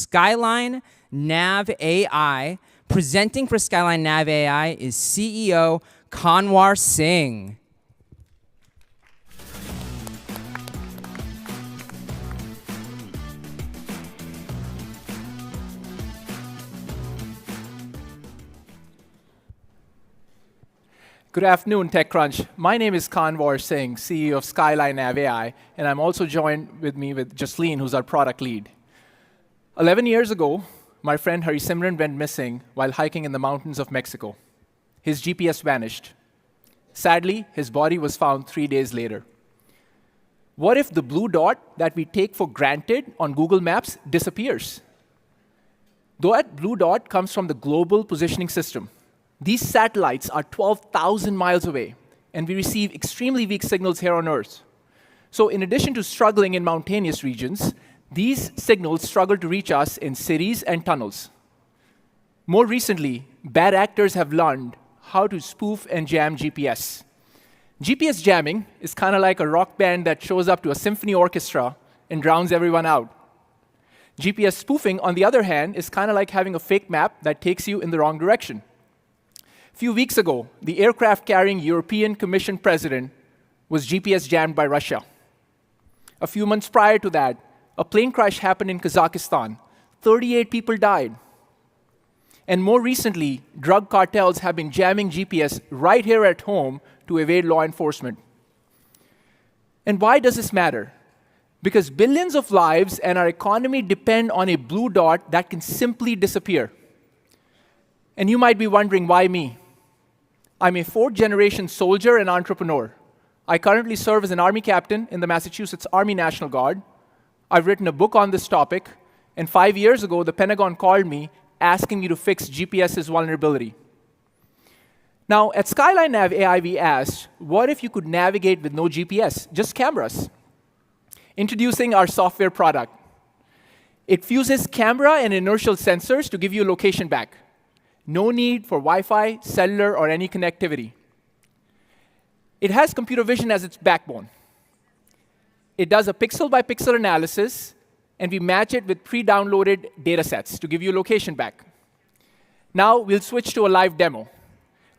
Skyline Nav AI. Presenting for Skyline Nav AI is CEO Kanwar Singh. Good afternoon, TechCrunch. My name is Kanwar Singh, CEO of Skyline Nav AI, and I'm also joined with Jasleen, who's our product lead. 11 years ago, my friend Simran went missing while hiking in the mountains of Mexico. His GPS vanished. Sadly, his body was found 3 days later. What if the blue dot that we take for granted on Google Maps disappears? That blue dot comes from the Global Positioning System. These satellites are 12,000 miles away, and we receive extremely weak signals here on Earth. So in addition to struggling in mountainous regions, these signals struggle to reach us in cities and tunnels. More recently, bad actors have learned how to spoof and jam GPS. GPS jamming is kind of like a rock band that shows up to a symphony orchestra and drowns everyone out. GPS spoofing, on the other hand, is kind of like having a fake map that takes you in the wrong direction. A few weeks ago, the aircraft-carrying European Commission president was GPS jammed by Russia. A few months prior to that, a plane crash happened in Kazakhstan. 38 people died. And more recently, drug cartels have been jamming GPS right here at home to evade law enforcement. And why does this matter? Because billions of lives and our economy depend on a blue dot that can simply disappear. And you might be wondering, why me? I'm a fourth-generation soldier and entrepreneur. I currently serve as an Army captain in the Massachusetts Army National Guard. I've written a book on this topic, and 5 years ago, the Pentagon called me asking me to fix GPS's vulnerability. Now, at Skyline Nav AI, we asked, what if you could navigate with no GPS, just cameras? Introducing our software product. It fuses camera and inertial sensors to give you location back. No need for Wi-Fi, cellular, or any connectivity. It has computer vision as its backbone. It does a pixel-by-pixel analysis, and we match it with pre-downloaded data sets to give you location back. Now we'll switch to a live demo.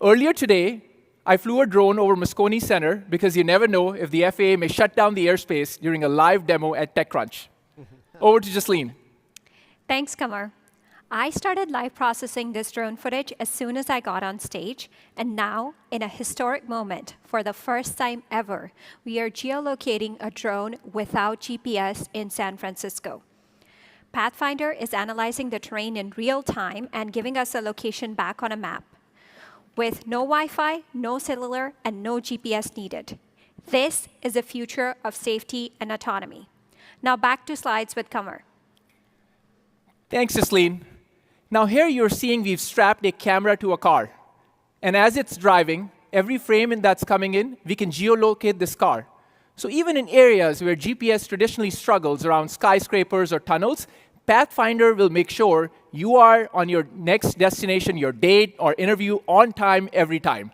Earlier today, I flew a drone over Moscone Center because you never know if the FAA may shut down the airspace during a live demo at TechCrunch. Over to Jasleen. Thanks, Kamar. I started live processing this drone footage as soon as I got on stage, and now, in a historic moment, for the first time ever, we are geolocating a drone without GPS in San Francisco. Pathfinder is analyzing the terrain in real time and giving us a location back on a map. With no Wi-Fi, no cellular, and no GPS needed. This is the future of safety and autonomy. Now back to slides with Kamar. Thanks, Jasleen. Now here you're seeing we've strapped a camera to a car. And as it's driving, every frame that's coming in, we can geolocate this car. So even in areas where GPS traditionally struggles around skyscrapers or tunnels, Pathfinder will make sure you are on your next destination, your date, or interview on time, every time.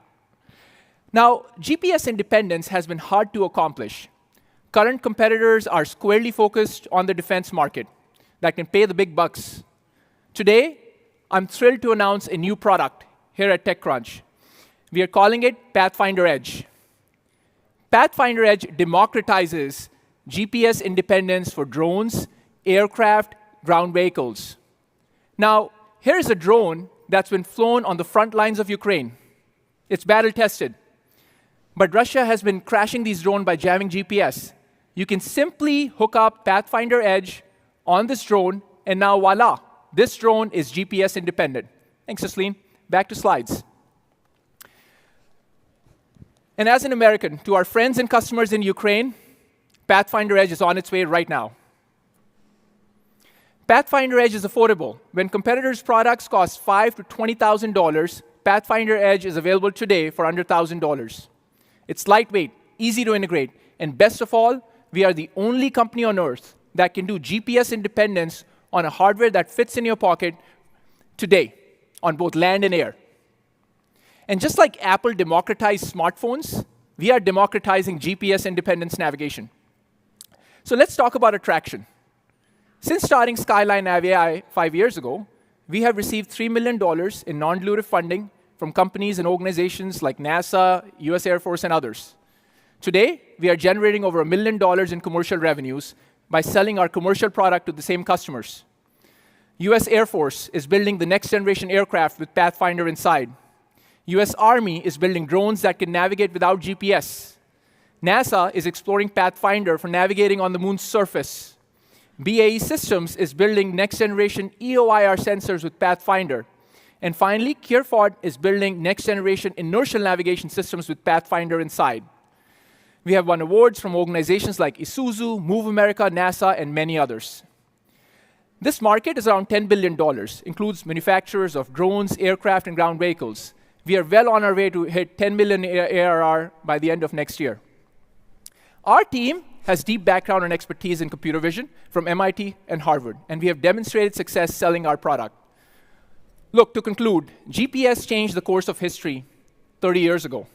Now, GPS independence has been hard to accomplish. Current competitors are squarely focused on the defense market that can pay the big bucks. Today, I'm thrilled to announce a new product here at TechCrunch. We are calling it Pathfinder Edge. Pathfinder Edge democratizes GPS independence for drones, aircraft, ground vehicles. Now, here's a drone that's been flown on the front lines of Ukraine. It's battle-tested. But Russia has been crashing these drones by jamming GPS. You can simply hook up Pathfinder Edge on this drone, and now voila. This drone is GPS independent. Thanks, Jasleen. Back to slides. And as an American, to our friends and customers in Ukraine, Pathfinder Edge is on its way right now. Pathfinder Edge is affordable. When competitors' products cost $5,000 to $20,000, Pathfinder Edge is available today for under $1,000. It's lightweight, easy to integrate, and best of all, we are the only company on Earth that can do GPS independence on a hardware that fits in your pocket today on both land and air. And just like Apple democratized smartphones, we are democratizing GPS independence navigation. So let's talk about attraction. Since starting Skyline Nav AI 5 years ago, we have received $3 million in non-dilutive funding from companies and organizations like NASA, US Air Force, and others. Today, we are generating over $1 million in commercial revenues by selling our commercial product to the same customers. US Air Force is building the next generation aircraft with Pathfinder inside. US Army is building drones that can navigate without GPS. NASA is exploring Pathfinder for navigating on the moon's surface. BAE Systems is building next-generation EOIR sensors with Pathfinder. And finally, Kierford is building next-generation inertial navigation systems with Pathfinder inside. We have won awards from organizations like Isuzu, Move America, NASA, and many others. This market is around $10 billion, includes manufacturers of drones, aircraft, and ground vehicles. We are well on our way to hit 10 million ARR by the end of next year. Our team has deep background and expertise in computer vision from MIT and Harvard, and we have demonstrated success selling our product. Look, to conclude, GPS changed the course of history 30 years ago.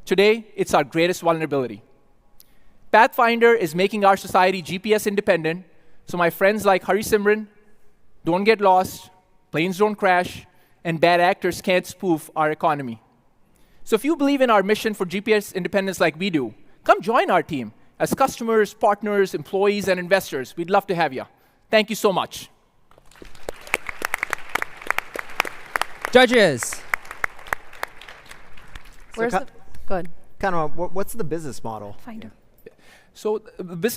Today, it's our greatest vulnerability. Pathfinder is making our society GPS independent, so my friends like Simran don't get lost, planes don't crash, and bad actors can't spoof our economy. So if you believe in our mission for GPS independence like we do, come join our team. As customers, partners, employees, and investors, we'd love to have you. Thank you so much. Judges. Where's the, go ahead. What's the business model? Finder. So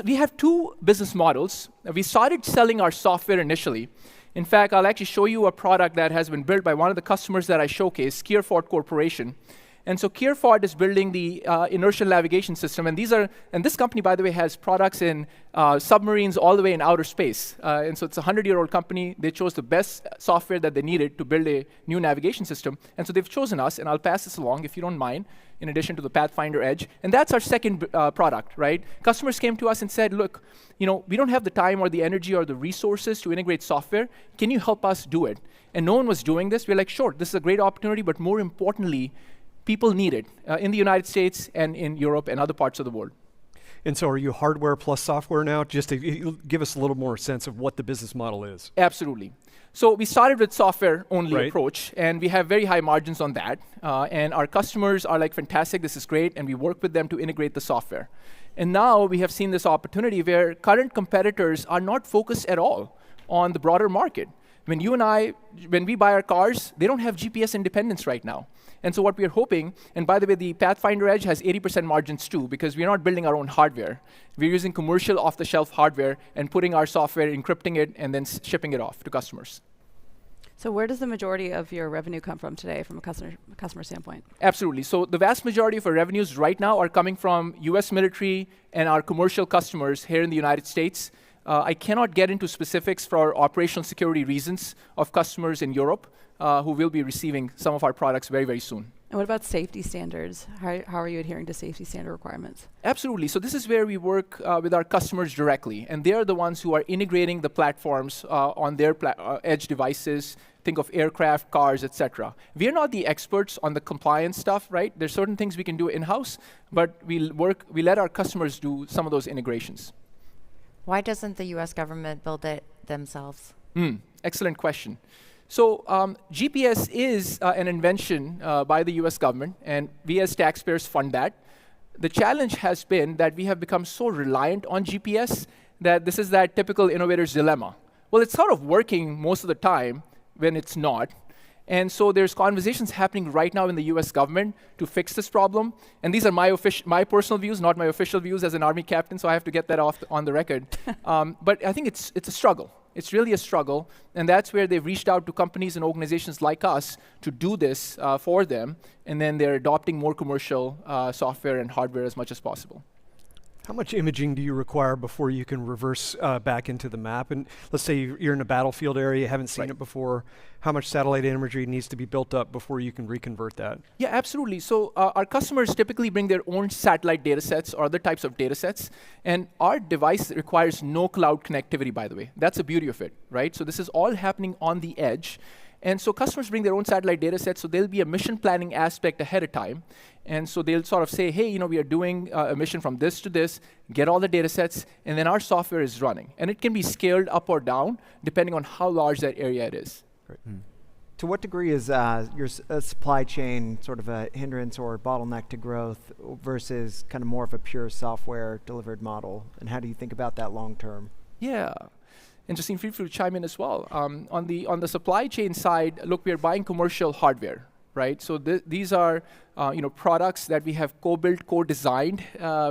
we have two business models. We started selling our software initially. In fact, I'll actually show you a product that has been built by one of the customers that I showcased, Kierford Corporation. And so Kierford is building the inertial navigation system, and this company, by the way, has products in submarines all the way in outer space. And so it's a 100-year-old company. They chose the best software that they needed to build a new navigation system. And so they've chosen us, and I'll pass this along if you don't mind, in addition to the Pathfinder Edge. And that's our second product, right? Customers came to us and said, look, we don't have the time or the energy or the resources to integrate software. Can you help us do it? And no one was doing this. We're like, sure, this is a great opportunity, but more importantly, people need it in the United States and in Europe and other parts of the world. And so are you hardware plus software now? Just to give us a little more sense of what the business model is. Absolutely. So we started with software-only approach, and we have very high margins on that. And our customers are like, fantastic, this is great, and we work with them to integrate the software. And now we have seen this opportunity where current competitors are not focused at all on the broader market. When we buy our cars, they don't have GPS independence right now. And so what we are hoping, and by the way, the Pathfinder Edge has 80% margins too, because we're not building our own hardware. We're using commercial off-the-shelf hardware and putting our software, encrypting it, and then shipping it off to customers. So where does the majority of your revenue come from today from a customer standpoint? Absolutely. So the vast majority of our revenues right now are coming from US military and our commercial customers here in the United States. I cannot get into specifics for operational security reasons of customers in Europe who will be receiving some of our products very, very soon. And what about safety standards? How are you adhering to safety standard requirements? Absolutely. So this is where we work with our customers directly. And they are the ones who are integrating the platforms on their edge devices. Think of aircraft, cars, etc. We are not the experts on the compliance stuff, right? There's certain things we can do in-house, but we let our customers do some of those integrations. Why doesn't the US government build it themselves? Excellent question. So GPS is an invention by the US government, and we as taxpayers fund that. The challenge has been that we have become so reliant on GPS that this is that typical innovator's dilemma. Well, it's sort of working most of the time when it's not. And so there's conversations happening right now in the US government to fix this problem. And these are my personal views, not my official views as an Army captain, so I have to get that on the record. But I think it's a struggle. It's really a struggle, and that's where they've reached out to companies and organizations like us to do this for them, and then they're adopting more commercial software and hardware as much as possible. How much imaging do you require before you can reverse back into the map? And let's say you're in a battlefield area, you haven't seen it before. How much satellite imagery needs to be built up before you can reconvert that? Yeah, absolutely. So our customers typically bring their own satellite data sets or other types of data sets. And our device requires no cloud connectivity, by the way. That's the beauty of it, right? So this is all happening on the edge. And so customers bring their own satellite data sets, so there'll be a mission planning aspect ahead of time. And so they'll sort of say, hey, we are doing a mission from this to this, get all the data sets, and then our software is running. And it can be scaled up or down, depending on how large that area it is. Great. To what degree is your supply chain sort of a hindrance or bottleneck to growth versus kind of more of a pure software delivered model? And how do you think about that long term? Yeah. And Justine, feel free to chime in as well. On the supply chain side, look, we are buying commercial hardware, right? So these are products that we have co-built, co-designed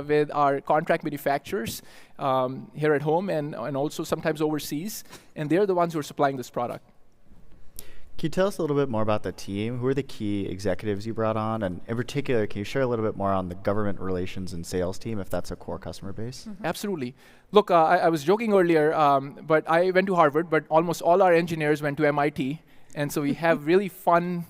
with our contract manufacturers here at home and also sometimes overseas. And they're the ones who are supplying this product. Can you tell us a little bit more about the team? Who are the key executives you brought on? And in particular, can you share a little bit more on the government relations and sales team, if that's a core customer base? Absolutely. Look, I was joking earlier, but I went to Harvard, but almost all our engineers went to MIT. And so we have really fun,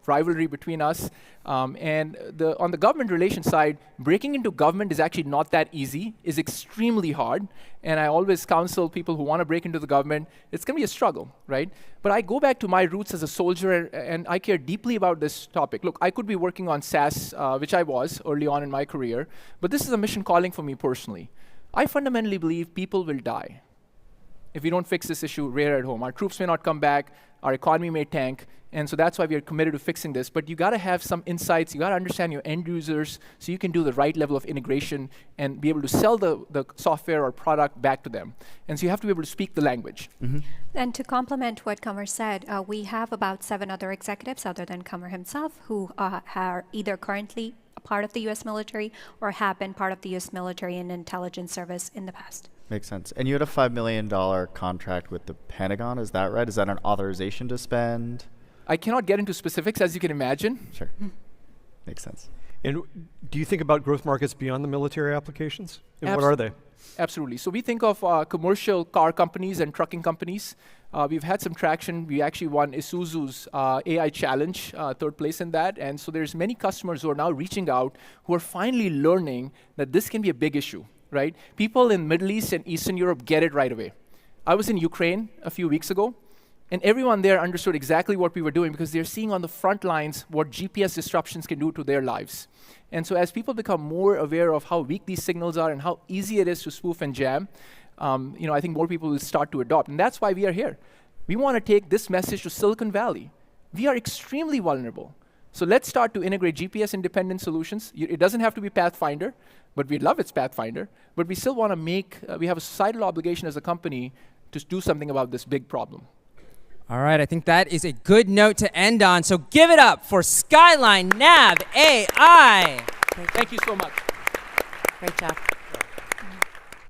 rivalry between us. And on the government relations side, breaking into government is actually not that easy. It's extremely hard. And I always counsel people who want to break into the government, it's going to be a struggle, right? But I go back to my roots as a soldier, and I care deeply about this topic. Look, I could be working on SaaS, which I was early on in my career, but this is a mission calling for me personally. I fundamentally believe people will die if we don't fix this issue right at home. Our troops may not come back, our economy may tank, and so that's why we are committed to fixing this. But you got to have some insights, you got to understand your end users so you can do the right level of integration and be able to sell the software or product back to them. And so you have to be able to speak the language. And to complement what Kamar said, we have about 7 other executives other than Kamar himself who are either currently a part of the US military or have been part of the US military and intelligence service in the past. Makes sense. And you had a $5 million contract with the Pentagon, is that right? Is that an authorization to spend? I cannot get into specifics, as you can imagine. Sure. Makes sense. And do you think about growth markets beyond the military applications? And what are they? Absolutely. So we think of commercial car companies and trucking companies. We've had some traction. We actually won Isuzu's AI Challenge, 3rd place in that. And so there's many customers who are now reaching out who are finally learning that this can be a big issue, right? People in Middle East and Eastern Europe get it right away. I was in Ukraine a few weeks ago, and everyone there understood exactly what we were doing because they're seeing on the front lines what GPS disruptions can do to their lives. And so as people become more aware of how weak these signals are and how easy it is to spoof and jam, I think more people will start to adopt. And that's why we are here. We want to take this message to Silicon Valley. We are extremely vulnerable. So let's start to integrate GPS-independent solutions. It doesn't have to be Pathfinder, but we'd love it's Pathfinder. But we still want to we have a societal obligation as a company to do something about this big problem. All right, I think that is a good note to end on. So give it up for Skyline Nav AI. Thank you so much. Great job.